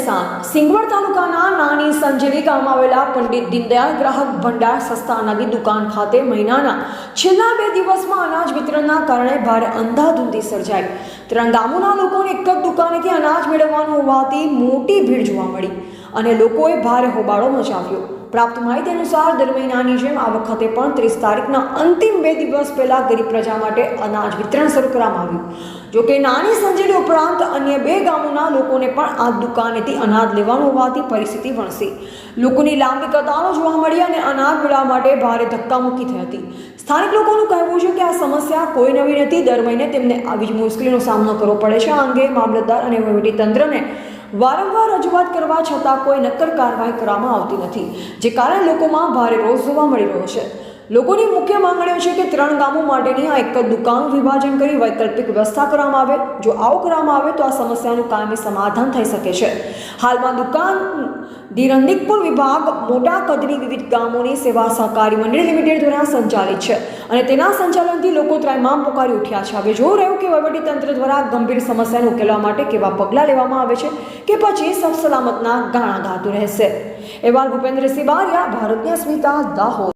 શાન સિંગવડ તાલુકાના નાની સંજેલી ગામમાં આવેલા પંડિત દીનદયાળ ગ્રાહક ભંડાર સસ્તા અનાજની દુકાન ખાતે મહિનાના છેલ્લા 2 દિવસમાં અનાજ વિતરણના કારણે ભારે અંધાધૂંધી સર્જાઈ। 3 ગામોના લોકોને એક જ દુકાનેથી અનાજ મેળવવાનું હોવાથી મોટી ભીડ જોવા મળી અને લોકોએ ભારે હોબાળો મચાવ્યો। પ્રાપ્ત માહિતી અનુસાર દર મહિનાની જેમ આ વખતે પણ 30 તારીખના અંતિમ 2 દિવસ પહેલા ગરીબ પ્રજા માટે અનાજ વિતરણ શરૂ કરવામાં આવ્યું। જો કે નાની સંજેલી ઉપરાંત અન્ય 2 ગામોના લોકોને પણ આ દુકાનેથી અનાજ લેવાનું હોવાથી પરિસ્થિતિ વણસી। લોકોની લાંબી કતારો જોવા મળી અને અનાજ મેળવવા માટે ભારે ધક્કામુક્કી થઈ હતી। સ્થાનિક લોકોનું કહેવું છે કે આ સમસ્યા કોઈ નવી નથી, દર મહિને તેમને આવી જ મુશ્કેલીનો સામનો કરવો પડે છે। આ અંગે મામલતદાર અને વહીવટીતંત્રને વારંવાર રજૂઆત કરવા છતાં કોઈ નક્કર કાર્યવાહી કરવામાં આવતી નથી, જે કારણે લોકોમાં ભારે રોષ જોવા મળી રહ્યો છે। લોકોની મુખ્ય માંગણીઓ છે કે 3 ગામો માટેની આ એક જ દુકાનનું વિભાજન કરી વૈકલ્પિક વ્યવસ્થા કરવામાં આવે। જો આવું કરવામાં આવે તો આ સમસ્યાનું કાયમી સમાધાન થઈ શકે છે। હાલમાં દુકાન દિરંદીકપુર વિભાગ મોટા કદની વિવિધ ગામોની સેવા સહકારી મંડળી લિમિટેડ દ્વારા સંચાલિત છે અને તેના સંચાલનથી લોકો ત્રાહિમામ પોકારી ઉઠ્યા છે। હવે જોવું રહ્યું કે વહીવટીતંત્ર દ્વારા ગંભીર સમસ્યાને ઉકેલવા માટે કેવા પગલાં લેવામાં આવે છે કે પછી સબ સલામતના ગાણા ગાતું રહેશે। અહેવાલ ભૂપેન્દ્રસિંહ બારિયા, ભારતની અસ્મિતા, દાહોદ।